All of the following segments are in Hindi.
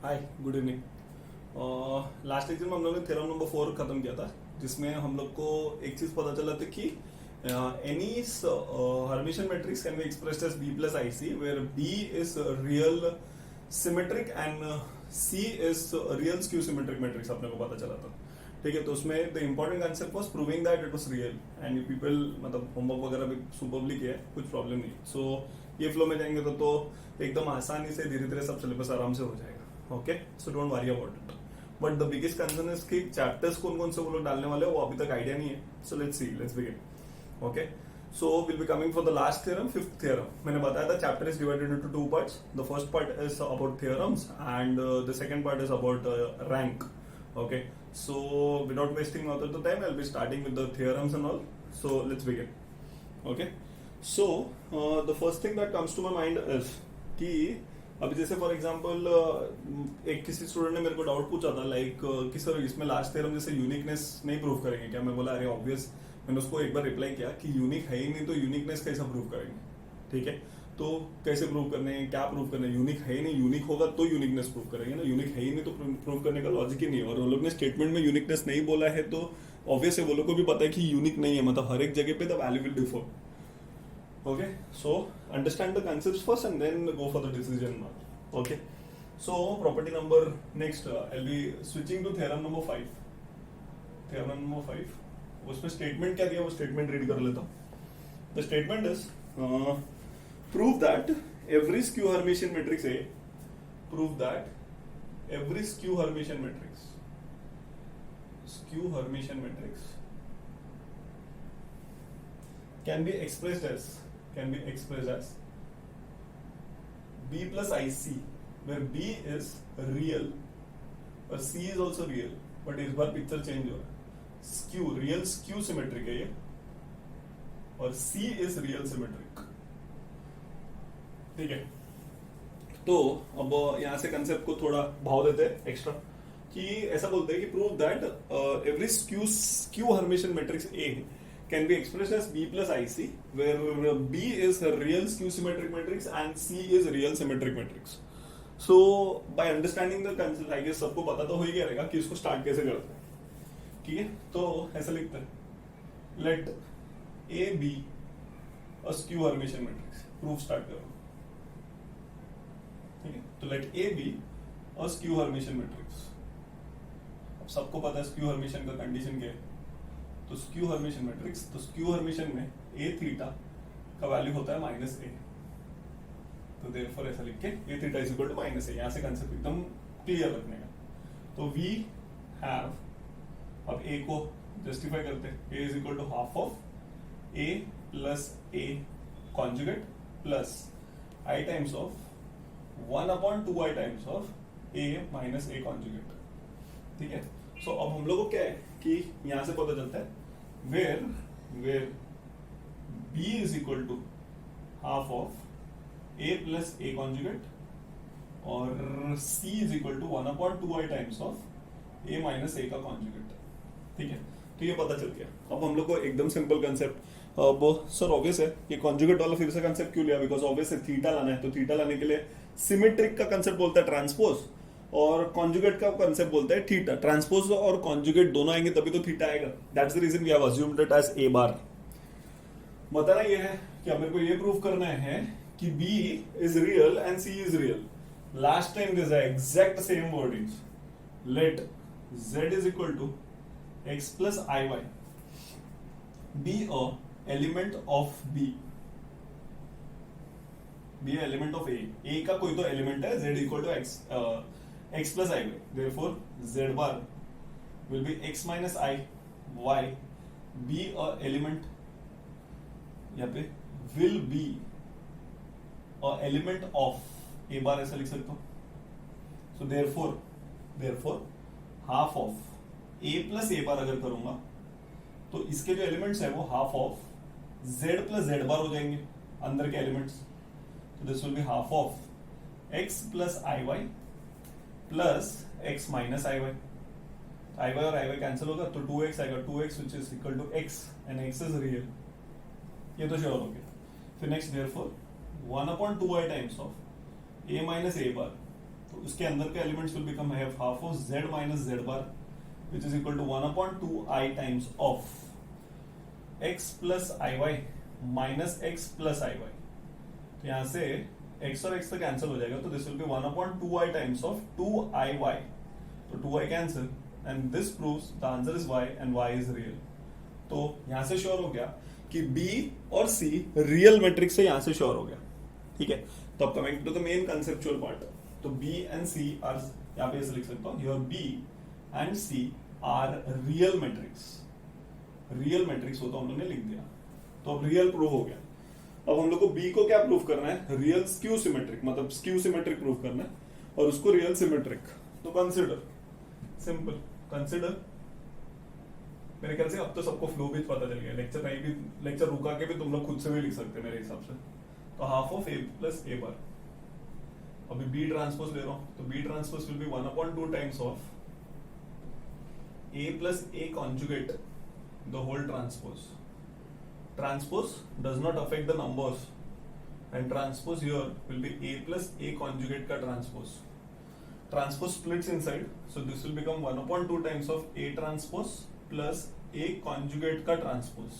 हाय, गुड इवनिंग। लास्ट लेक्चर में हम लोग ने थ्योरम नंबर 4 खत्म किया था, जिसमें हम लोग को एक चीज पता चला था कि any Hermitian matrix can be expressed as b plus i c, where b is real symmetric and c is real skew symmetric matrix अपने को पता चला था। ठीक है, तो उसमें the important concept was proving that it was real and you people मतलब होमवर्क वगैरह भी सुपरबली किया है, कुछ प्रॉब्लम नहीं। सो ये फ्लो में जाएंगे तो एकदम आसानी से धीरे धीरे सब सिलेबस आराम से हो जाएगा। Okay, so don't worry about it. But the biggest concern is कि चैप्टर्स कौन कौन से वो लोग डालने वाले हैं वो अभी तक आइडिया नहीं है। So let's see, let's begin. Okay, so will be coming for the last theorem, fifth theorem. मैंने बताया था chapter is divided into two parts. The first part is about theorems and the second part is about rank. Okay, so without wasting all of the time, I'll be starting with the theorems and all. So let's begin. Okay, so the first thing that comes to my mind is कि अभी जैसे फॉर एग्जांपल एक किसी स्टूडेंट ने मेरे को डाउट पूछा था लाइक कि सर इसमें लास्ट थ्योरम जैसे यूनिकनेस नहीं प्रूव करेंगे क्या? मैं बोला अरे ऑब्वियस। मैंने उसको एक बार रिप्लाई किया कि यूनिक है ही नहीं तो यूनिकनेस कैसे प्रूव करेंगे? ठीक है, तो कैसे प्रूव करने हैं, क्या प्रूव करना है? यूनिक है ही नहीं, यूनिक होगा तो यूनिकनेस प्रूव करेंगे ना। यूनिक है ही नहीं तो प्रूव करने का लॉजिक ही नहीं है। और उन लोग ने स्टेटमेंट में यूनिकनेस नहीं बोला है तो ऑब्वियस है वो लोग को भी पता है कि यूनिक नहीं है, मतलब हर एक जगह पे the value will differ. Okay, so understand the concepts first and then go for the decision. Okay, so property number next I be switching to theorem number 5। Theorem number 5, उसमें स्टेटमेंट क्या दिया वो स्टेटमेंट रीड कर लेता हूँ। The statement is prove that every skew Hermitian matrix A, prove that every skew Hermitian matrix can be expressed as B plus IC, where B is real और C is also real, but इस बार पिक्चर चेंज हो रहा है। स्क्यू रियल स्क्यू सिमेट्रिक है ये और C is रियल सिमेट्रिक। ठीक है, तो अब यहां से कंसेप्ट को थोड़ा भाव देते हैं एक्स्ट्रा कि ऐसा बोलते हैं कि prove that every skew Hermitian matrix a can be expressed as b plus i c, where b is real skew symmetric matrix and c is real symmetric matrix. So by understanding the concept I guess सबको पता तो हो ही गया रहेगा कि इसको स्टार्ट कैसे करते हैं। ठीक है, तो ऐसा लिखते हैं let a be a skew Hermitian matrix. Proof start करो। ठीक है, तो let a be a skew Hermitian matrix. अब सबको पता है स्क्यू हर्मिशियन का कंडीशन क्या है। तो स्क्यू हर्मिशियन मैट्रिक्स, तो स्क्यू हर्मिशियन में ए थीटा का वैल्यू होता है माइनस ए। तो देयरफॉर ऐसा लिख के a theta is equal to minus a. यहां से कंसेप्ट एकदम क्लियर रखने का। तो वी हैव, अब ए को जस्टिफाई करते हैं। A is equal to half of a plus a conjugate plus i times of 1/2i times of a minus a conjugate. ठीक है, सो अब हम लोग को क्या है कि यहां से पता चलता है where b is equal to half of a plus a conjugate और c is equal to 1/2i times of a minus a का कॉन्जुगेट। ठीक है, तो ये पता चल गया। अब हम लोग को एकदम सिंपल कंसेप्ट। अब सर ऑब्वियस है ये कॉन्जुगेट वाला फिर से कंसेप्ट क्यों लिया? बिकॉज ऑब्वियस है थीटा लाना है, तो थीटा लाने के लिए सिमेट्रिक का कंसेप्ट बोलता है ट्रांसपोज और कॉन्जुगेट का कंसेप्ट बोलता है थीटा। ट्रांसपोज और कॉन्जुगेट दोनों आएंगे तभी तो थीटा आएगा। That's the reason we have assumed it as a bar. बताना ये है कि अब मेरे को ये प्रूव करना है कि B is real and C is real. Last time this है exact same wordings. Let Z is equal to x plus IY be a element of B, be a element of A का कोई तो एलिमेंट है, Z equal to x plus I, therefore Z bar will be x minus I y be a element, यहाँ पे will be a element of A bar ऐसा लिख सकता हूँ। so therefore half of A plus A bar अगर करूंगा तो इसके जो एलिमेंट्स है वो half of z plus z bar हो जाएंगे अंदर के एलिमेंट्स। तो this will be half of x plus i y plus x minus i y. I y और आई वाई कैंसिल होगा तो 2x आएगा, 2x which is equal to x and x is real. ये तो श्योर हो गया। फिर next therefore 1/2i times of a minus a bar तो उसके अंदर के elements will become half of z minus z bar which is equal to 1/2 i times of x plus i y minus x plus i y. तो यहां से x और x तो कैंसिल हो जाएगा, तो this will B 1/2i times of 2iy, तो 2i cancel and this proves the answer is y and y is real. तो यहां से श्योर हो गया कि b और c रियल मैट्रिक्स से, यहां से श्योर हो गया। ठीक है, तो अब coming to the main conceptual part, तो b एंड c आर, यहां पे ऐसे लिख सकता हूं, your b and c are real matrix. Real matrix हो तो हम लोगों ने लिख दिया, तो अब रियल प्रूव हो गया। अब हम लोग को b को क्या प्रूव करना है, रियल स्क्यू सिमेट्रिक, मतलब स्क्यू सिमेट्रिक प्रूव करना है, और उसको रियल सिमेट्रिक। तो कंसिडर, सिंपल कंसिडर, मेरे ख्याल से अब तो सबको फ्लो भी पता चल गया, लेक्चर नहीं भी, लेक्चर रुका के भी तुम लोग खुद से भी लिख सकते हैं मेरे हिसाब से। तो half of a plus a bar, अभी b ट्रांसपोज ले रहा हूं, तो b transpose will be 1/2 times of a plus a conjugate the whole transpose. Transpose does not affect the numbers, and transpose here will be a plus a conjugate का transpose. Transpose splits inside, so this will become 1/2 times of a transpose plus a conjugate का transpose.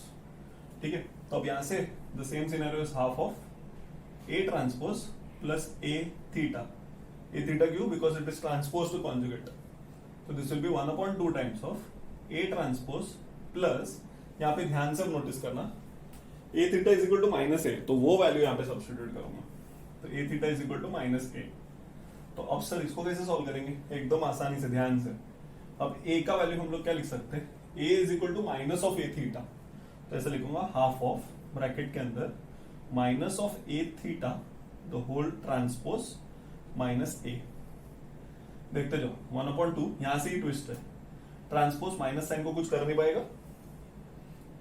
ठीक है, तो अब यहाँ से the same scenario is half of a transpose plus a theta. A theta क्यों? Because it is transpose to conjugate. So this will be 1/2 times of a transpose plus, यहाँ पे ध्यान से नोटिस करना, a theta is equal to minus a, तो वो वैल्यू यहाँ पे सब्स्टिट्यूट करूंगा, तो a theta is equal to minus a. तो अब सर इसको कैसे सॉल्व करेंगे, एकदम आसानी से, ध्यान से। अब a का वैल्यू हम लोग क्या लिख सकते हैं, a is equal to minus of a theta, तो ऐसे लिखूंगा हाफ ऑफ ब्रैकेट के अंदर minus of a theta the whole transpose minus a। देखते जाओ, 1/2, यहां से ही ट्विस्ट है, ट्रांसपोज माइनस साइन को कुछ कर नहीं पाएगा,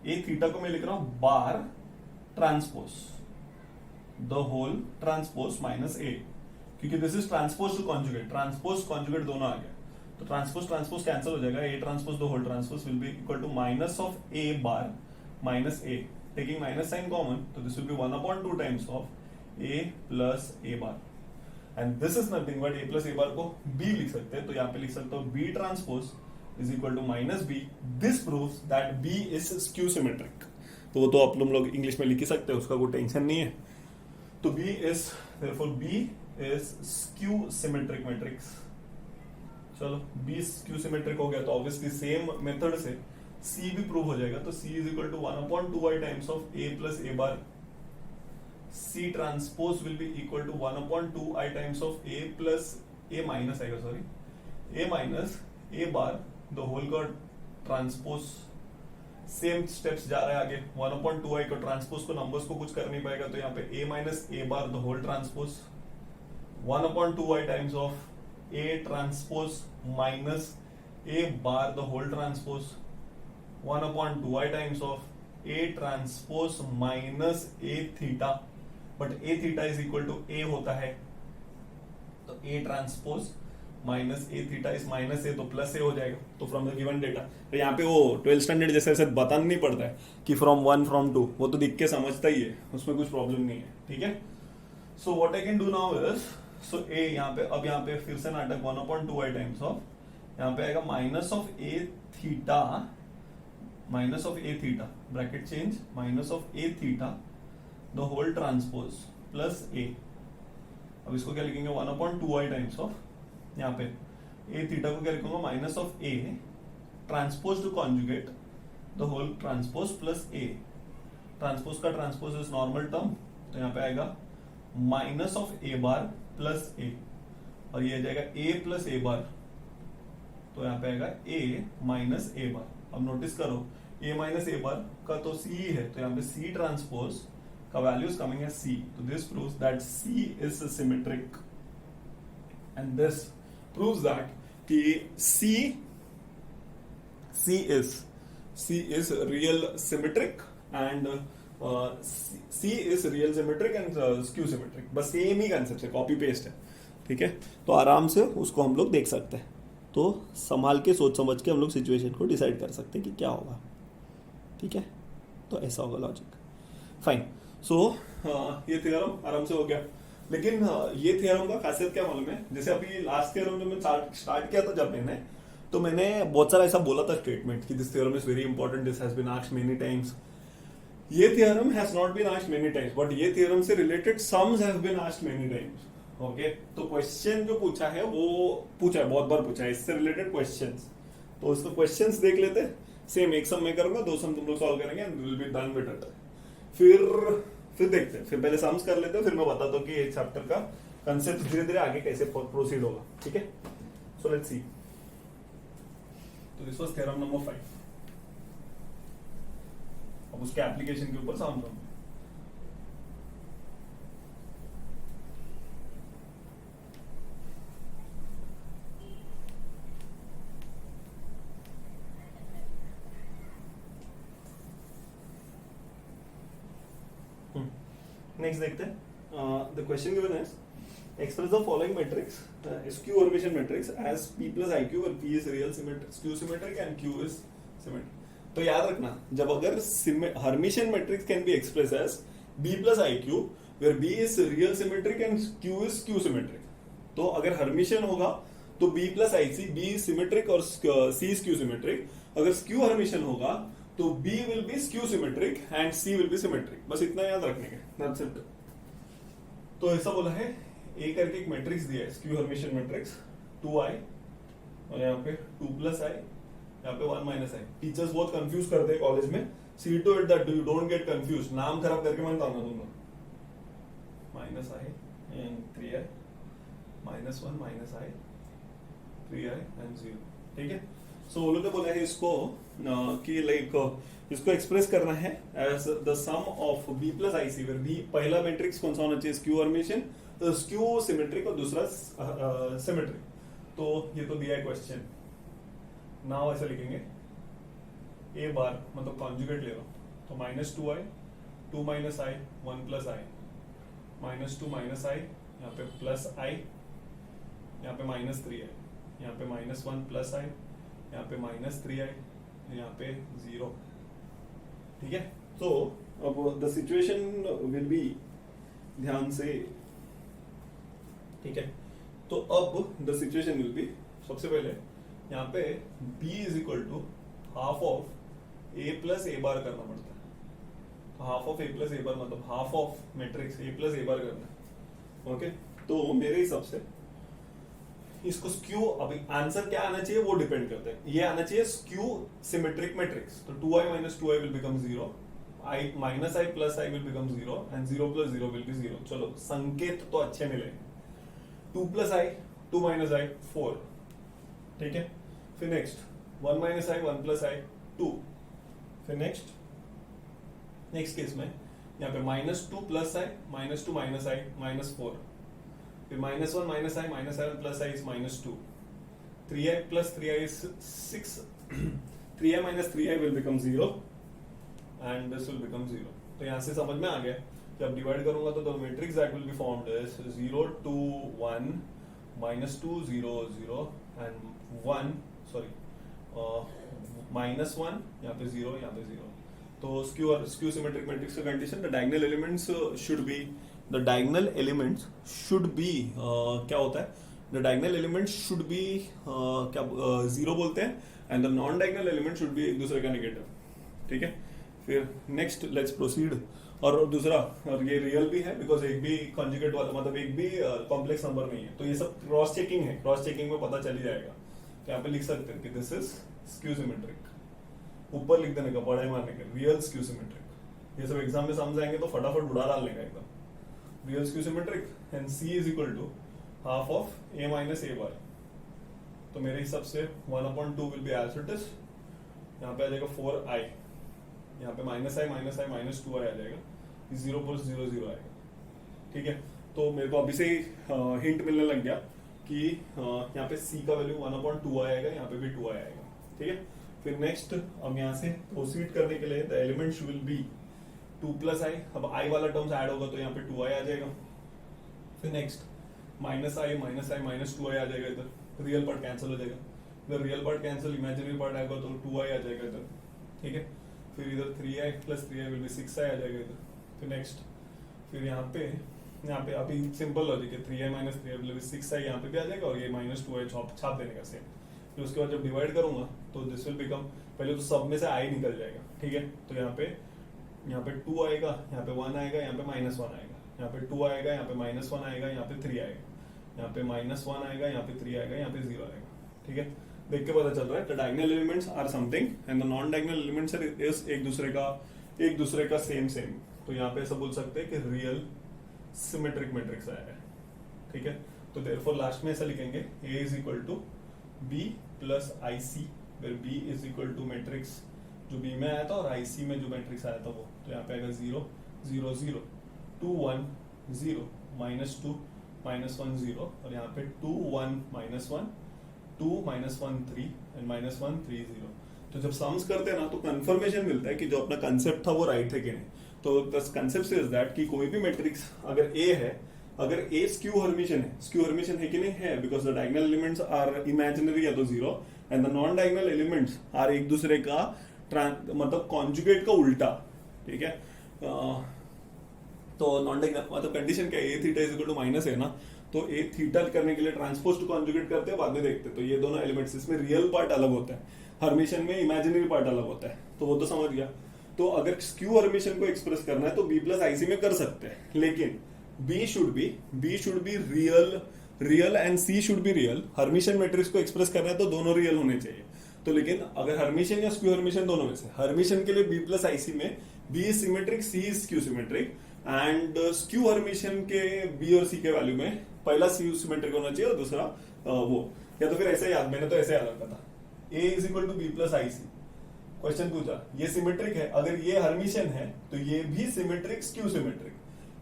a थीटा को मैं लिख रहा हूं bar transpose the whole transpose minus a, क्योंकि this is transpose to conjugate, transpose conjugate दोनों आ गया, तो ट्रांसपोज ट्रांसपोज कैंसिल हो जाएगा, a transpose the whole transpose will be equal to minus of a bar minus a, taking minus sign common, तो this will be 1/2 times of a plus a bar, and this is nothing but a plus a bar को b लिख सकते हैं, तो यहाँ पे लिख सकता हूं b transpose is equal to minus b. This proves that b is skew symmetric. तो वो तो आप लोग इंग्लिश में लिख ही सकते हैं, उसका कोई टेंशन नहीं है। तो b is, therefore b is skew symmetric matrix। चलो b skew symmetric हो गया, तो ऑब्वियसली सेम मेथड से c भी प्रूव हो जाएगा, तो c is equal to 1/2i times of a plus a bar। c transpose will be equal to 1/2i times of a plus a minus आएगा, sorry a minus a bar the whole का ट्रांसपोज, सेम स्टेप्स जा रहा है आगे, 1/2i को ट्रांसपोज को नंबर्स को कुछ कर नहीं पाएगा, तो यहाँ पे a minus a bar the whole transpose 1/2i times of a transpose minus a bar the whole transpose 1/2i times of a transpose minus a theta, but a theta is equal to a होता है, तो a transpose minus a theta is minus a, तो प्लस ए हो जाएगा। तो फ्रॉम द गिवन डेटा, तो यहाँ पे वो 12th स्टैंडर्ड जैसे ऐसे बताना नहीं पड़ता है कि फ्रॉम 1 फ्रॉम 2, वो तो दिख के समझता ही है, उसमें कुछ प्रॉब्लम नहीं है। ठीक है, so what I can do now is, so a यहाँ पे, अब यहाँ पे फिर से नाटक 1/2i टाइम्स ऑफ, यहाँ पे आएगा minus of a theta, minus of a theta bracket change, minus of a theta the whole transpose plus a. अब इसको क्या लिखेंगे, 1/2i टाइम्स ऑफ, यहाँ पे a थीटा को क्या लिखूंगा, minus of a transpose to conjugate the whole transpose plus a। Transpose का ट्रांसपोज इज नॉर्मल टर्म, तो यहाँ पे आएगा minus of a bar plus a, और ये आ जाएगा a प्लस a बार, तो यहाँ पे आएगा a माइनस a बार। अब नोटिस करो a माइनस a बार का तो c ही है, तो यहाँ पे c ट्रांसपोज का value is coming as c, तो this proves that c is symmetric, and this proves that कि C is real symmetric and C is real symmetric and skew symmetric, बस सेम ही कंसेप्ट है, कॉपी पेस्ट है। ठीक है, तो आराम से उसको हम लोग देख सकते हैं, तो संभाल के सोच समझ के हम लोग सिचुएशन को डिसाइड कर सकते हैं कि क्या होगा। ठीक है, तो ऐसा होगा लॉजिक। फाइन, सो ये थ्योरम आराम से हो गया। लेकिन ये थ्योरम का खासियत क्या मालूम है, जैसे अभी लास्ट थ्योरम जब मैंने स्टार्ट किया था जब मैंने बहुत सारा ऐसा बोला था स्टेटमेंट कि this theorem is very important, this has been asked many times. ये theorem has not been asked many times, but ये थ्योरम से related sums have been asked many times. Okay, तो क्वेश्चन जो पूछा है वो पूछा है, बहुत बार पूछा है इससे रिलेटेड क्वेश्चंस. तो उसको क्वेश्चंस देख लेते हैं. सेम एक सम मैं करूंगा, 2 सम तुम लोग सॉल्व करेंगे and will be done with it. फिर देखते हैं, फिर पहले सम्स कर लेते हैं, फिर मैं बताता हूँ कि ये चैप्टर का कंसेप्ट धीरे धीरे आगे कैसे प्रोसीड होगा. ठीक है, सो लेट्स सी. तो दिस वाज थ्योरम नंबर 5. अब उसके एप्लीकेशन के ऊपर सम होंगे. नेक्स्ट देखते हैं. The question given is express the following matrix, skew Hermitian matrix as P plus IQ where P is real symmetric, skew symmetric and Q is symmetric. तो याद रखना, जब अगर Hermitian matrix can be expressed as B plus IQ where B is real symmetric and Q is skew symmetric. तो अगर Hermitian होगा तो B plus IC, B is symmetric और C is skew symmetric. अगर skew Hermitian होगा तो B will be skew symmetric and C will be symmetric. बस इतना याद रखने का. That's it. तो ऐसा बोला है, ए करके एक मैट्रिक्स दिया है, स्क्यू हर्मिशियन मैट्रिक्स 2i और यहाँ पे 2 प्लस आई, यहाँ पे 1 माइनस आई. टीचर्स बहुत कंफ्यूज करते हैं कॉलेज में. See to it that you don't get confuse. नाम खराब करके मैं बताऊंगा तुमको. Minus i and 3i, minus 1 minus i 3i and 0. ठीक है, सो वो लोग ने बोला है इसको कि लाइक इसको एक्सप्रेस करना है as the sum of b plus i c, where b पहला मैट्रिक्स कौन सा होना चाहिए, स्क्यू हर्मिशियन, स्क्यू सिमेट्रिक और दूसरा सिमेट्रिक. तो ये तो दिया है क्वेश्चन. नाउ ऐसा लिखेंगे ए बार मतलब कॉन्जुगेट ले लो, तो माइनस 2i, 2 माइनस आई, 1 प्लस आई, माइनस 2 माइनस आई, यहाँ पे प्लस आई, यहाँ पे माइनस 3i, यहाँ पे माइनस 1 प्लस आई, यहाँ पे माइनस 3i, यहाँ पे 0. ठीक है, तो अब द सिचुएशन विल बी, ध्यान से. ठीक है, तो अब द सिचुएशन विल बी, सबसे पहले यहाँ पे b is equal to half of a plus a bar करना पड़ता है. तो half of a plus a bar मतलब half of matrix a plus a bar करना है. ओके, तो मेरे हिसाब से इसको स्क्यू, अभी आंसर क्या आना चाहिए वो डिपेंड करता है. ये आना चाहिए स्क्यू सिमेट्रिक मैट्रिक्स. तो 2i minus 2i will become 0, i minus i plus i will become 0 and 0 plus 0 will be 0. चलो संकेत तो अच्छे मिलेंगे. 2 प्लस i, 2 माइनस i 4. ठीक है, फिर next 1 minus i, 1 plus i 2. फिर नेक्स्ट केस में यहाँ पे minus 2 plus i, minus 2 minus i minus 4. फिर minus 1 minus i minus 7 plus i is minus 2. 3i plus 3i is 6. 3i minus 3i will become 0 and this will become 0. तो यहाँ से समझ में आ गया, जब डिवाइड करूंगा तो the matrix that will be formed is 0 2 1 minus 2 0 0 and 1 sorry minus 1, यहाँ पे 0, यहाँ पे 0. तो स्क्यू सिमेट्रिक मैट्रिक्स का condition, the diagonal elements should be, the diagonal elements should be क्या होता है, the diagonal elements should be क्या 0 बोलते हैं and the non diagonal element should be एक दूसरे का नेगेटिव. ठीक है, फिर नेक्स्ट लेट्स प्रोसीड. और दूसरा, और ये रियल भी है बिकॉज एक भी कॉन्जुगेट वाला मतलब एक भी कॉम्प्लेक्स नंबर नहीं है. तो ये सब क्रॉस चेकिंग है, क्रॉस चेकिंग में पता चल ही जाएगा. तो यहाँ पे लिख सकते हैं कि दिस इज स्क्यू सिमेट्रिक. ऊपर लिख देने का, पढ़ाई मारने का, रियल स्क्यू सिमेट्रिक. ये सब एग्जाम में समझ आएंगे तो फटाफट उड़ा डालने का एकदम. Real skew symmetric and C is equal to half of a minus a bar. तो मेरे हिसाब से 1/2 will be as it is. यहाँ पे आ जाएगा 4i, यहाँ पे माइनस i माइनस 2i आ जाएगा, 0 प्लस 0 0 आएगा. ठीक है, तो मेरे को अभी से हिंट मिलने लग गया कि यहाँ पे C का वैल्यू 1/2 आएगा, यहाँ पे भी 2i आएगा. ठीक है, फिर नेक्स्ट अब यहाँ से प्रोसीड करने के लिए the elements will be 2 plus i. अब i वाला टर्म्स ऐड होगा तो यहाँ पे 2i आ जाएगा. फिर next minus i minus 2i आ जाएगा. इधर रियल पार्ट कैंसिल हो जाएगा, इधर real part cancel, imaginary part आएगा तो 2i आ जाएगा इधर. ठीक है, फिर इधर 3i plus 3i will be 6i आ जाएगा इधर. फिर नेक्स्ट, फिर यहाँ पे यहाँ पे अभी सिंपल लॉजिक है, 3i माइनस 3i मतलब 6i यहाँ पे भी आ जाएगा और ये -2i छाप देने का सेम। फिर उसके बाद जब डिवाइड करूंगा तो दिस विल बिकम, पहले तो सब में से i निकल जाएगा, ठीक है। तो यहाँ पे 2 आएगा, यहाँ पे 1 आएगा, यहाँ पे -1 आएगा, यहाँ पे 2 आएगा, यहाँ पे -1 आएगा, यहाँ पे 3 आएगा, यहाँ पे -1 आएगा, यहाँ पे 3 आएगा, यहाँ पे 0 आएगा, ठीक है। देख के पता चल रहा है the diagonal elements are something and the non diagonal elements is एक दूसरे का सेम। तो यहाँ पे ऐसा बोल सकते हैं कि रियल सिमेट्रिक मैट्रिक्स आया है, ठीक है। तो देयरफॉर लास्ट में ऐसा लिखेंगे A is equal to B plus IC, where B is equal to matrix जो B में आया था और IC में जो मैट्रिक्स आया था वो। तो यहाँ पे आएगा 0 0 0 2 1 0 -2 -1 0 और यहाँ पे 2 1 -1 2 -1 3 एंड -1 3 0। तो जब सम्स करते हैं ना तो कंफर्मेशन मिलता है कि जो अपना कंसेप्ट था वो राइट है कि नहीं। तो द कंसेप्ट इज दैट कि कोई भी मैट्रिक्स अगर A है, अगर A स्क्यू हर्मिशियन है कि नहीं है, because the diagonal elements are imaginary या तो 0 and the non diagonal elements are एक दूसरे का मतलब कॉन्जुगेट का उल्टा, ठीक है। तो नॉन डायगोनल मतलब कंडीशन क्या है, A theta is equal to minus है ना, तो A थीटा करने के लिए ट्रांसपोज टू कॉन्जुगेट करते हैं, बाद में देखते हैं। तो ये दोनों एलिमेंट्स, इसमें रियल पार्ट अलग होता है, हर्मिशन में इमेजिनरी पार्ट अलग होता है, तो वो तो समझ गया। तो अगर स्क्यू हर्मिशन को एक्सप्रेस करना है तो B प्लस IC में कर सकते हैं, लेकिन B should be real and C should be real. Hermitian matrix को एक्सप्रेस करना है तो दोनों रियल होने चाहिए। तो लेकिन अगर हर्मिशन या स्क्यू हर्मिशन दोनों में से, हर्मिशन के लिए B प्लस IC में B is symmetric, C is skew symmetric, and skew Hermitian के B और C के वैल्यू में पहला C सिमेट्रिक होना चाहिए और दूसरा वो, या तो फिर ऐसे याद, मैंने तो ऐसे याद रखा था, A is equal to B plus IC। Question पूछा, ये सिमेट्रिक है, अगर ये हर्मिशन है तो ये भी सिमेट्रिक स्क्यू सिमेट्रिक,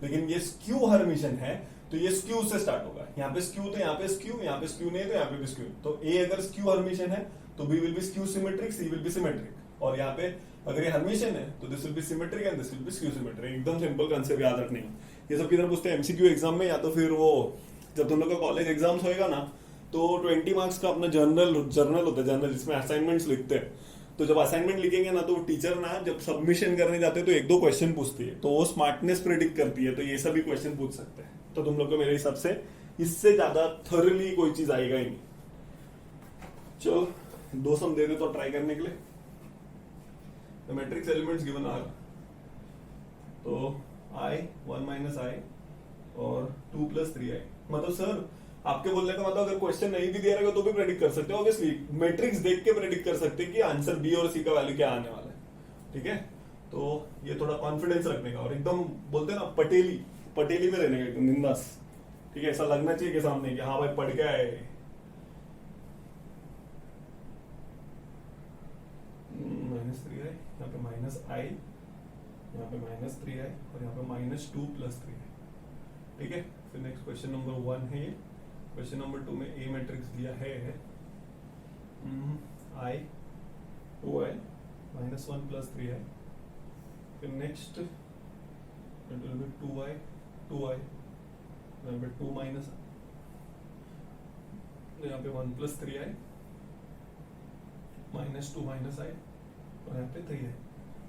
लेकिन ये स्क्यू हर्मिशन है तो ये स्क्यू से स्टार्ट होगा। यहाँ पे स्क्यू तो यहाँ पे स्क्यू, यहाँ पे स्क्यू नहीं तो यहाँ पे भी स्क्यू। तो A अगर स्क्यू हर्मिशन है तो B will be skew symmetric, C will be symmetric, और यहाँ पे अगर ये हर्मिशन है तो this will B symmetric and this will B skew symmetric. एकदम सिंपल कंसेप्ट याद रखने का। ये सब किधर पूछते हैं, MCQ एग्जाम में, या तो फिर वो जब तुम लोग का कॉलेज एग्जाम्स होएगा ना तो 20 मार्क्स का अपना जर्नल होता है, जर्नल जिसमें असाइनमेंट्स लिखते हैं। तो जब असाइनमेंट लिखेंगे ना तो टीचर ना जब सबमिशन करने जाते हैं तो 1-2 क्वेश्चन पूछती है, तो वो स्मार्टनेस प्रेडिक्ट करती है, तो ये सभी क्वेश्चन पूछ सकते हैं। तो तुम लोग को मेरे हिसाब से इससे ज्यादा थॉरली कोई चीज आएगा ही नहीं। चलो 2 सम दे दे तो ट्राई करने के लिए। The matrix elements given are, तो I 1 माइनस I और 2 प्लस 3I। मतलब सर आपके बोलने का मतलब अगर क्वेश्चन नहीं भी दिया रहेगा तो भी प्रेडिक्ट कर सकते हो, ऑब्वियसली मैट्रिक्स देख के प्रेडिक्ट कर सकते हैं कि आंसर B और C का वैल्यू क्या आने वाला है, ठीक है। तो ये थोड़ा कॉन्फिडेंस रखने का और एकदम बोलते हैं ना पटेली में रहने का, एकदम बिंदास, ठीक है। ऐसा लगना चाहिए कि सामने कि हाँ भाई पढ़ के आए। -3i, यहाँ पे -I, यहाँ पे -3i और यहाँ पे -2 प्लस 3i, ठीक है। फिर नेक्स्ट क्वेश्चन नंबर 1 है ये। क्वेश्चन नंबर 2 में A मैट्रिक्स दिया है I 2i -1 प्लस 3i। फिर नेक्स्ट 2i यहाँ पे 2 माइनस, यहाँ पे 1 प्लस 3i -2 माइनस I और यहाँ पे 3i।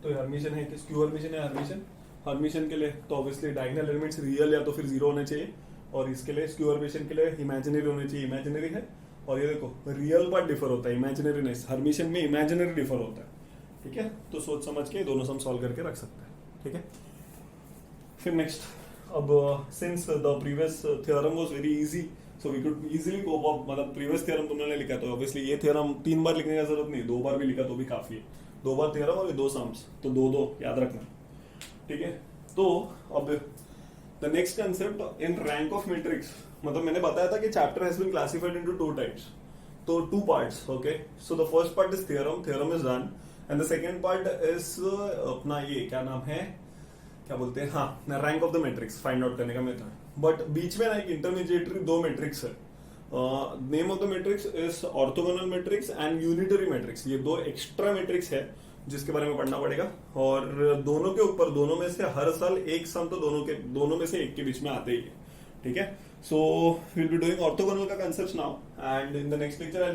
तो हर्मिशन है कि स्क्यू हर्मिशन है, हर्मिशन के लिए तो ऑब्वियसली डायगोनल एलिमेंट्स रियल या तो फिर 0 होने चाहिए, और इसके लिए स्क्यू हर्मिशन के लिए इमेजिनरी होने चाहिए, इमेजिनरी है। और ये देखो रियल पार्ट डिफर होता है, इमेजिनरी नहीं, हर्मिशन में इमेजिनरी डिफर होता है, ठीक है। तो सोच समझ के दोनों सम सॉल्व करके रख सकते हैं, ठीक है। फिर नेक्स्ट, अब since the previous theorem was very easy so we could easily cope up, मतलब प्रीवियस थ्योरम तुमने लिखा तो ऑब्वियसली ये थ्योरम 3 बार लिखने की जरूरत नहीं, 2 बार भी लिखा तो भी काफी है। 2 बार थ्योरम और 2 सम्स, तो 2 याद रखना, ठीक है। तो अब the next concept in rank of matrix, मतलब मैंने बताया था कि chapter has been classified into 2 types, तो 2 parts, okay. So the first part is theorem is done, and the second part is अपना ये क्या नाम है, क्या बोलते हैं, हाँ, rank of the matrix find out करने का मेथड। बट बीच में ना एक इंटरमीडिएटरी 2 मैट्रिक्स है। Name of the matrix is orthogonal matrix and unitary matrix. ये 2 एक्स्ट्रा मैट्रिक्स है जिसके बारे में पढ़ना पड़ेगा, और दोनों के ऊपर, दोनों में से हर साल एक सम तो दोनों में से एक के बीच में आते ही है, ठीक है। So will be doing orthogonal का concept now, and in the next lecture I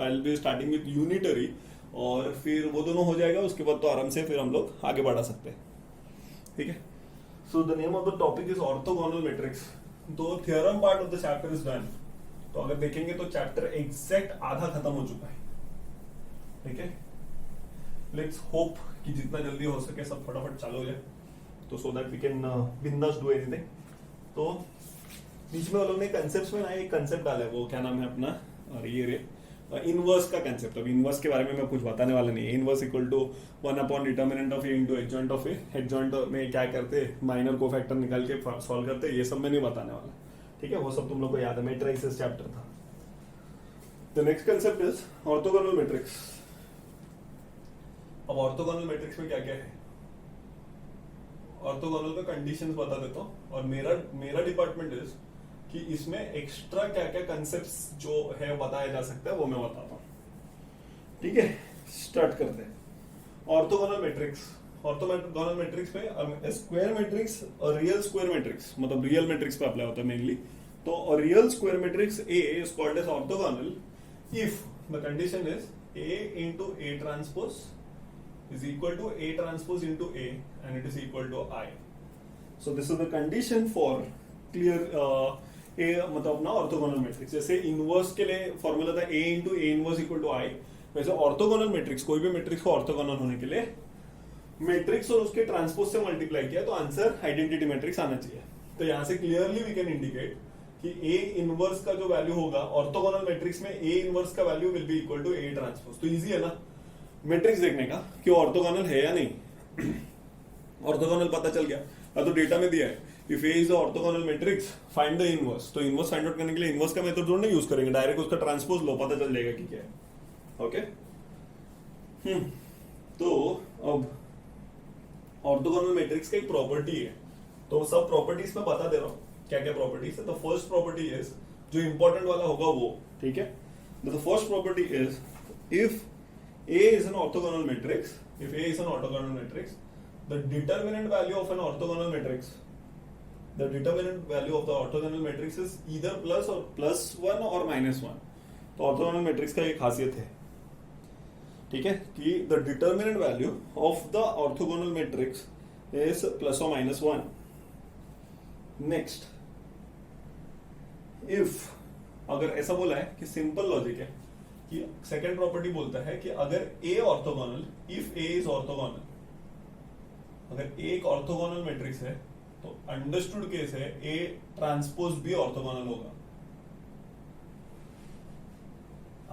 will be starting with unitary, और फिर वो दोनों हो जाएगा, उसके बाद तो आराम से फिर हम लोग आगे बढ़ा सकते हैं, ठीक है। So the name of the topic is orthogonal matrix. तो theorem part of the chapter is done. तो अगर देखेंगे तो चैप्टर एग्जैक्ट आधा खत्म हो चुका है. ठीक है, लेट्स होप कि जितना जल्दी हो सके सब फटाफट चालू हो जाए, तो सो दैट वी कैन बिंदास डू एनीथिंग. तो बीच में वो लोग ने कंसेप्ट में ना एक कंसेप्ट डाला है, वो क्या नाम है अपना, और ये रे इनवर्स का कंसेप्ट. अब इनवर्स के बारे में मैं कुछ बताने वाला नहीं है. Inverse equal to 1 determinant of A into adjoint of A. Adjoint में क्या करते, माइनर कोफैक्टर निकाल के सॉल्व करते, ये सब मैं नहीं बताने वाला. ठीक है, वो सब तुम लोग को याद है, मैट्रिसेस चैप्टर था. The next concept is orthogonal matrix. अब ऑर्थोगोनल मैट्रिक्स में क्या क्या है, ऑर्थोगोनल का कंडीशंस बता देता हूँ, और मेरा डिपार्टमेंट इज कि इसमें एक्स्ट्रा क्या क्या कंसेप्ट्स जो है बताया जा सकता है वो मैं बताता हूँ. ठीक है, स्टार्ट करते हैं. Orthogonal matrix. ऑर्थोगोनल मैट्रिक्स में स्क्वायर मैट्रिक्स और रियल स्क्वायर मैट्रिक्स, मतलब रियल मैट्रिक्स पे अप्लाई होता है मेनली. तो real square matrix A is called as orthogonal if the condition is A into A transpose is equal to A transpose into A and it is equal to I. So this is the condition for clear A मतलब अपना ऑर्थोगोनल मैट्रिक्स. जैसे इनवर्स के लिए फॉर्मूला था A into a inverse equal to I, वैसे ऑर्थोगोनल मैट्रिक्स, कोई भी मैट्रिक्स को ऑर्थोगोनल होने के लिए मैट्रिक्स और उसके ट्रांसपोज से मल्टीप्लाई किया तो आंसर आइडेंटिटी मैट्रिक्स आना चाहिए. तो यहाँ से क्लियरली वी कैन इंडिकेट कि A इनवर्स का जो वैल्यू होगा ऑर्थोगोनल मैट्रिक्स में, A इनवर्स का value will be equal to A transpose. तो इजी है ना मैट्रिक्स देखने का कि ऑर्थोगोनल है या नहीं. ऑर्थोगोनल पता चल गया. अब तो डेटा में दिया है if A is orthogonal matrix find the inverse. तो इनवर्स फाइंड आउट करने के लिए इनवर्स का मेथड थोड़ा नहीं यूज करेंगे, डायरेक्ट उसका ट्रांसपोज लो, पता चल जाएगा कि क्या है. ओके. तो अब ऑर्थोगोनल मैट्रिक्स का एक प्रॉपर्टी है, तो सब प्रॉपर्टीज में बता दे रहा हूँ क्या क्या प्रॉपर्टीज है. तो फर्स्ट प्रॉपर्टी इज, जो इंपॉर्टेंट वाला होगा वो, ठीक है. The first property is if A is an orthogonal matrix. If A is an orthogonal matrix, the determinant value of an orthogonal matrix, the determinant value of the orthogonal matrix is either plus +1 or -1. तो orthogonal matrix का एक खासियत है, ठीक है, कि the determinant value of the orthogonal matrix is plus or -1. Next, if अगर ऐसा बोला है कि सिंपल लॉजिक है कि सेकेंड प्रॉपर्टी बोलता है कि अगर A orthogonal, if A is orthogonal, अगर A एक ऑर्थोगोनल मैट्रिक्स है तो अंडरस्टूड केस है A ट्रांसपोज भी ऑर्थोगोनल होगा.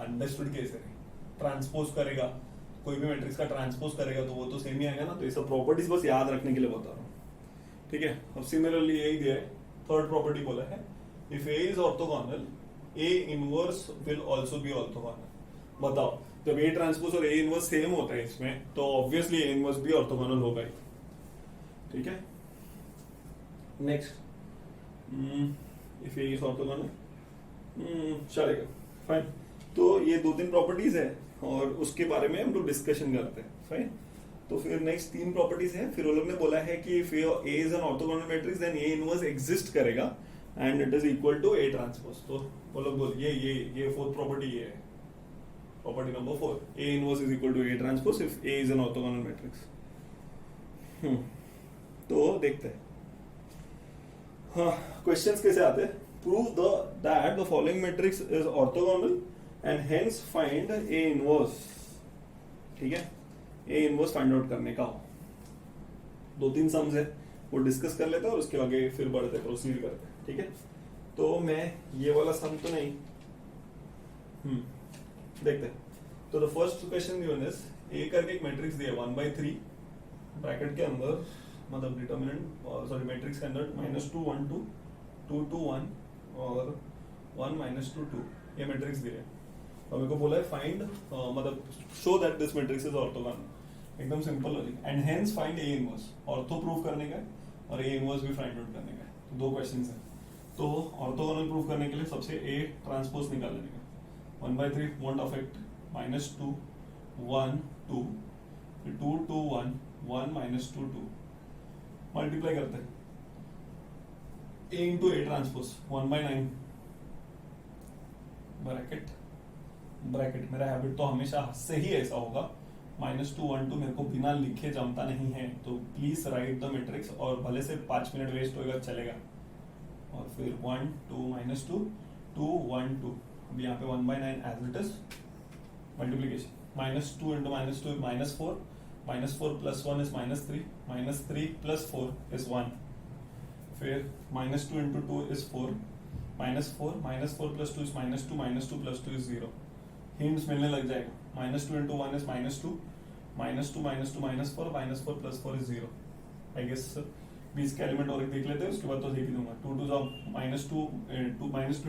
अंडरस्टूड केस है, ट्रांसपोज करेगा, कोई भी मैट्रिक्स का ट्रांसपोज करेगा तो वो तो सेम ही आएगा ना. तो ये सब प्रॉपर्टीज बस याद रखने के लिए बता रहा हूँ. ठीक है. अब सिमिलरली यही दिया है, थर्ड प्रॉपर्टी बोला है if A is orthogonal A inverse will also be orthogonal. बताओ, जब A ट्रांसपोज और A इनवर्स सेम होता है इसमें, तो ऑब्वियसली A इनवर्स भी ऑर्थोगोनल होगा ही. ठीक है. Next, if A is orthogonal, चलेगा, फाइन. तो ये 2-3 प्रॉपर्टीज है और उसके बारे में हम लोग डिस्कशन करते हैं. फाइन. तो फिर नेक्स्ट 3 प्रॉपर्टीज है. फिर वो लोग ने बोला है कि if A is an orthogonal matrix then A inverse exist करेगा and it is equal to A transpose. तो वो लोग बोल ये फोर्थ प्रॉपर्टी ये है, property number 4. A inverse is equal to A transpose if A is an orthogonal matrix. तो देखते हैं हाँ क्वेश्चंस कैसे आते हैं. Prove that the following matrix is orthogonal and hence find A inverse. ठीक है, A इनवर्स फाइंड आउट करने का 2-3 सम्स है, वो डिस्कस कर लेते हैं और उसके आगे फिर बढ़ते, प्रोसीड करते हैं. ठीक है. तो मैं ये वाला सम तो नहीं, देखते हैं. तो the first question given is A करके एक मैट्रिक्स दिया 1/3 ब्रैकेट के अंदर, मतलब डिटर्मिनेंट सॉरी मैट्रिक्स के अंदर -2 1 2 2 2 1 और 1 -2 2 ये मैट्रिक्स दिया है. और मेरे को बोला है फाइंड मतलब show that this matrix is orthogonal. एकदम simple logic. And hence find A inverse, ortho prove करने का और A इनवर्स भी फाइंड आउट करने का. तो 2 क्वेश्चंस हैं. तो ऑर्थोगोनल प्रूव करने के लिए सबसे A ट्रांसपोज निकाल लेने का. 1/3 वोंट अफेक्ट, -2 1 2 2 2 1 1 -2 2 मल्टीप्लाई करते हैं. A into A transpose 1/9 bracket. मेरा हैबिट तो हमेशा से ही ऐसा होगा -2 1 2 मेरे को बिना लिखे जमता नहीं है, तो प्लीज राइट द मैट्रिक्स, और भले से 5 मिनट वेस्ट होएगा चलेगा। और फिर 1 2 -2 2 1 2, अब यहाँ पे 1/9 as it is, multiplication -2 into -2 is -4, -4 plus 1 is -3, -3 plus 4 is 1, फिर -2 into 2 is 4, -4 plus 2 is -2, -2 plus 2 is 0, hints मिलने लग जाएगा, -2 into 1 is -2, -2 -4, -4 plus 4 is 0, I guess 20 का एलिमेंट और एक देख लेते हैं, उसके बाद तो देख ही दूंगा। 2 2 -2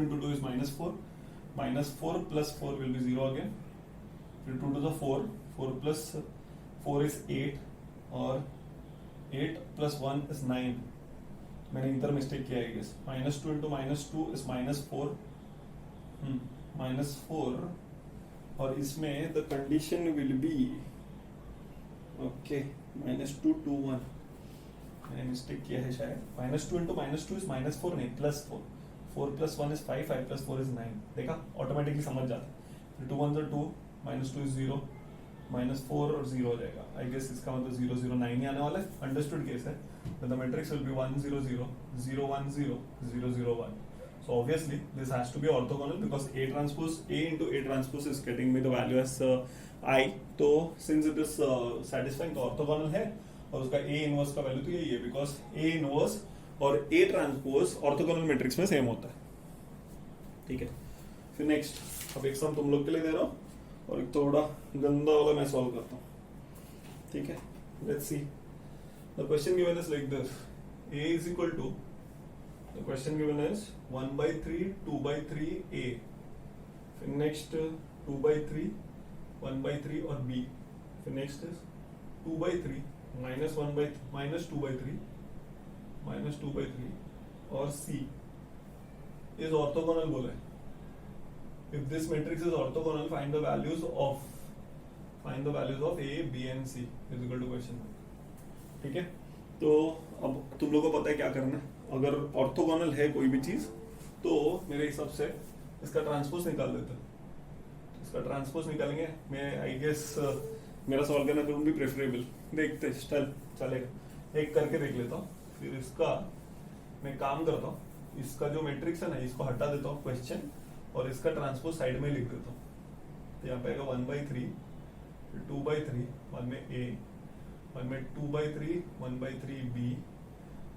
into 2 is -4, -4 plus 4 will be 0 again, फिर 2 to the 4, 4 plus 4 is 8, और 8 plus 1 is 9, मैंने इधर मिस्टेक किया है गेस। -2 into -2 is -4, -4, और इसमें the condition will be okay -2 2 1, मैंने मिस्टेक किया है शायद। -2 into -2 is -4 नहीं +4, 4 plus 1 is 5, 5 plus 4 is 9, देखा ऑटोमेटिकली समझ जाता है। फिर 2 1 2, -2 is 0, -4 और 0 हो जाएगा, आई गेस इसका मतलब 0 0 9 ही आने वाला है। अंडरस्टूड केस है, the matrix will be 1 0 0 0 1 0 0 0 1, so obviously this has to be orthogonal because A into A transpose is getting me the value as I, तो since it is satisfying तो orthogonal है, और उसका A इनवर्स का वैल्यू तो यही है, बिकॉज A इनवर्स और A ट्रांसपोज ऑर्थोगोनल मैट्रिक्स में सेम होता है, ठीक है। फिर नेक्स्ट, अब एक सम तुम लोग के लिए दे रहा हूँ और एक थोड़ा गंदा वाला मैं सॉल्व करता हूँ, ठीक है। Let's see, the question given is like this, A is equal to, the question given is 1/3 2/3 A, फिर नेक्स्ट 2/3 1/3 और B, फिर नेक्स्ट इज 2/3 -2/3 और C is orthogonal बोले। If this matrix is orthogonal, find the values of A, B and C is equal to question mark, ठीक है। तो अब तुम लोगों को पता है क्या करना है, अगर ऑर्थोगोनल है कोई भी चीज तो मेरे हिसाब से इसका ट्रांसपोज निकाल देते हैं। इसका ट्रांसपोज निकालेंगे, मैं आई गेस मेरा सॉल्व करना तो भी प्रेफरेबल, देखते चलेगा, एक करके देख लेता हूँ। फिर इसका मैं काम करता हूँ, इसका जो मैट्रिक्स है ना इसको हटा देता हूँ क्वेश्चन, और इसका ट्रांसपोज साइड में लिख देता हूँ। तो यहाँ पे आएगा 1/3 फिर 2/3, 1 में A, 1 में 2/3 1/3 B,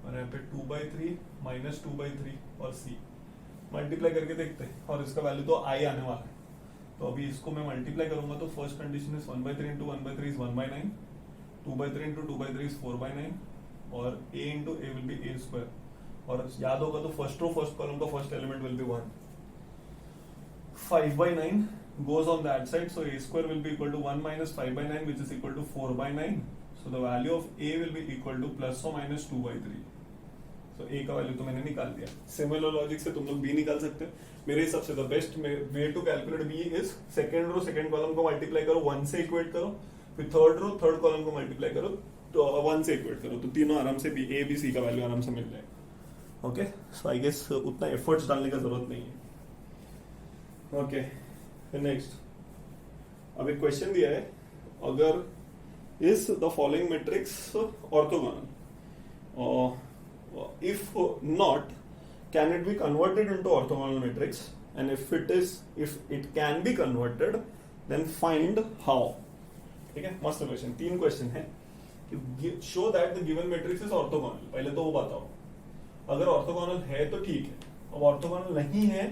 और यहाँ पे 2/3 -2/3 और C मल्टीप्लाई करके देखते हैं, और इसका वैल्यू तो I आने वाला है। तो अभी इसको मैं मल्टीप्लाई करूंगा, तो first condition is 1/3 into 1/3 is 1/9, 2/3 into 2/3 is 4/9, और A into A will be A square, और याद होगा तो फर्स्ट रो फर्स्ट कॉलम का first element will be 1, 5/9 goes on that side, so A square will be equal to 1 minus 5/9 which is equal to 4/9, so the value of A will be equal to plus or minus 2/3, so A का वैल्यू तो मैंने निकाल दिया। सिमिलर लॉजिक से तुम लोग B निकाल सकते हैं। मेरे हिसाब से the best way to calculate B is second row second column को मल्टीप्लाई करो 1 से इक्वेट करो, फिर थर्ड रो थर्ड कॉलम को मल्टीप्लाई करो तो 1 से इक्वेट करो, तो तीनों आराम से A B C का वैल्यू आराम से मिल जाएगा। ओके, सो आई गेस उतना एफर्ट्स डालने का जरूरत नहीं है। ओके, फिर नेक्स्ट अब एक क्वेश्चन दिया है, अगर is the following matrix orthogonal, if not, can it be converted into orthogonal matrix, and if it can be converted, then find how। ठीक है, मस्त क्वेश्चन, 3 क्वेश्चन है। Show that the given matrix is orthogonal, पहले तो वो बताओ, अगर ऑर्थोगोनल है तो ठीक है, अब ऑर्थोगोनल नहीं है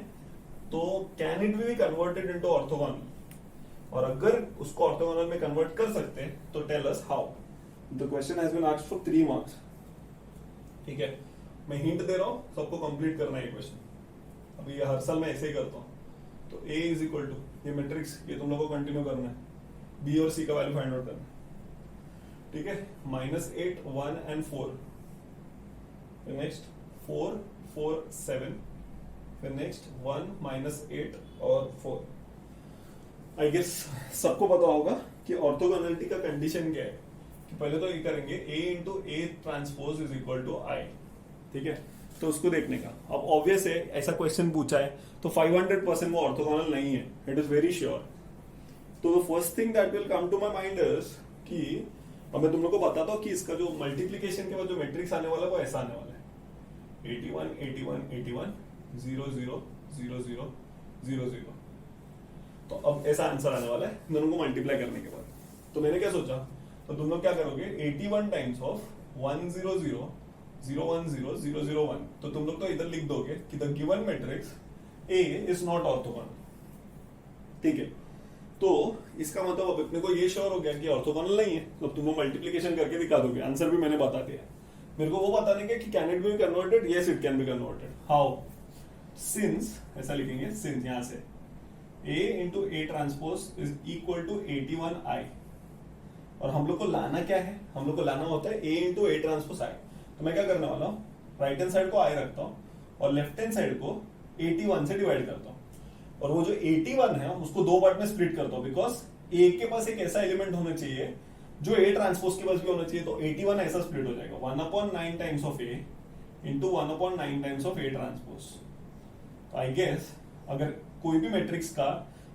तो can it be converted into orthogonal, और अगर उसको ऑर्थोगोनल में कन्वर्ट कर सकते हैं तो tell us how. The question has been asked for 3 marks, ठीक है। मैं हिंट दे रहा हूँ, सबको कंप्लीट करना है क्वेश्चन, अभी ये हर साल मैं ऐसे ही करता हूँ। तो A इज इक्वल टू ये मैट्रिक्स, ये तुम लोगों को कंटिन्यू करना है, B और C का वैल्यू फाइंड आउट करना है, ठीक है। -8 1 and 4, फिर नेक्स्ट 4 4 7, फिर नेक्स्ट 1 -8 और 4। आई गेस सबको पता होगा कि ऑर्थोगोनलिटी का कंडीशन क्या है, कि पहले तो ये करेंगे A into A transpose is equal to I, ठीक है। तो उसको देखने का, अब ऑब्वियस है ऐसा क्वेश्चन पूछा है तो 500% वो ऑर्थोगोनल नहीं है, इट इज वेरी श्योर। तो the first thing that will come to my mind is कि अब मैं तुम लोग को बताता हूँ कि इसका जो मल्टीप्लीकेशन के बाद जो मैट्रिक्स आने वाला है वो ऐसा आने वाला है 81 81 81 0 0 0 0 0 0। तो अब ऐसा आंसर आने वाला है दोनों को मल्टीप्लाई करने के बाद। तो मैंने क्या सोचा, तो तुम लोग क्या करोगे 81 टाइम्स ऑफ 1 0 0 0 1 0 0 0 1। तो तुम लोग तो इधर लिख दोगे कि the given matrix A is not orthogonal. ठीक है, तो इसका मतलब अब अपने को ये श्योर हो गया कि ऑर्थोगोनल नहीं है। तो तुम लोग मल्टीप्लीकेशन करके दिखा दोगे, आंसर भी मैंने बता दिया। मेरे को वो बताने के कि can it be converted, yes it can be converted. How? Since, ऐसा लिखेंगे सिंस यहां से A into A transpose is equal to 81I। और हम लोग को लाना क्या है, हम लोग को लाना होता है A into A transpose I। तो मैं क्या करने वाला हूँ, राइट हैंड साइड को I रखता हूँ और लेफ्ट हैंड साइड को 81 से डिवाइड करता हूँ। और वो जो 81 है उसको दो पार्ट में स्प्लिट करता हूँ, बिकॉज A के पास एक ऐसा एलिमेंट होना चाहिए जो A ट्रांसपोज के पास भी होना चाहिए। तो 81 ऐसा स्प्लिट हो जाएगा 1/9 times of A into 1/9 times of A transpose. तो आई गेस अगर कोई भी मैट्रिक्स का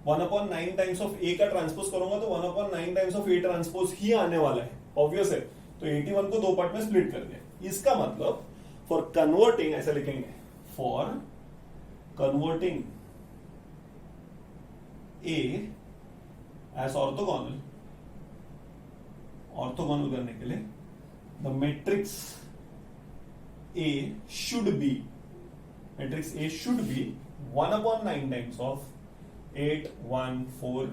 1/9 टाइम्स ऑफ ए का ट्रांसपोज करूंगा तो 1/9 टाइम्स ऑफ ए ट्रांसपोज ही आने वाला है, ऑब्वियस है। तो 81 को दो पार्ट में स्प्लिट कर दिया। इसका मतलब फॉर कन्वर्टिंग, ऐसा लिखेंगे for converting A as orthogonal, orthogonal करने के लिए the matrix A should be, matrix A should be 1/9 times of 8 1 4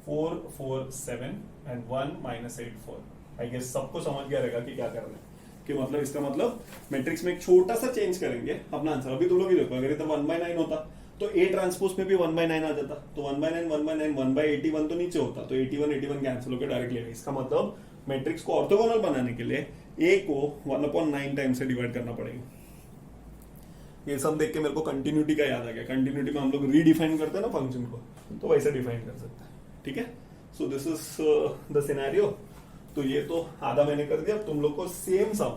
4 4 7 and 1 -8 4। I guess सबको समझ गया रहेगा कि क्या करना है, कि मतलब इसका मतलब मैट्रिक्स में एक छोटा सा चेंज करेंगे अपना आंसर। अभी तुम लोग ही देखो, अगर इधर 1/9 होता तो A ट्रांसपोज में भी 1/9 आ जाता। तो 1/9 1/9 1/81 तो नीचे होता, तो 81 81 कैंसिल होकर डायरेक्टली आएगा। इसका मतलब मैट्रिक्स को ऑर्थोगोनल बनाने के लिए A को 1/9 टाइम से डिवाइड करना पड़ेगा। ये सब देख के मेरे को कंटिन्यूटी का याद आ गया। कंटिन्यूटी में हम लोग रीडिफाइन करते हैं ना फंक्शन को, तो वैसे डिफाइन कर सकते हैं। ठीक है, so this is the scenario. तो ये तो आधा मैंने कर दिया। तुम लोग को सेम सम,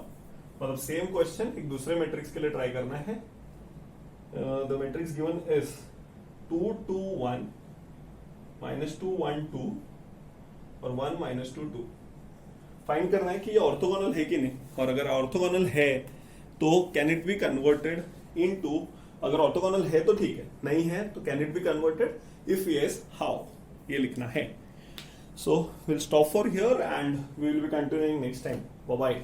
मतलब सेम क्वेश्चन एक दूसरे मैट्रिक्स के लिए ट्राई करना है। द मैट्रिक्स गिवन इज 2 2 1 -2 1 2 और 1 -2 2। फाइंड करना है कि ये ऑर्थोगोनल है कि नहीं, और अगर ऑर्थोगोनल है तो can it be converted into, अगर ऑर्थोगोनल है तो ठीक है, नहीं है तो can it be converted, if yes how, ये लिखना है। So will stop for here and we will be continuing next time. Bye bye.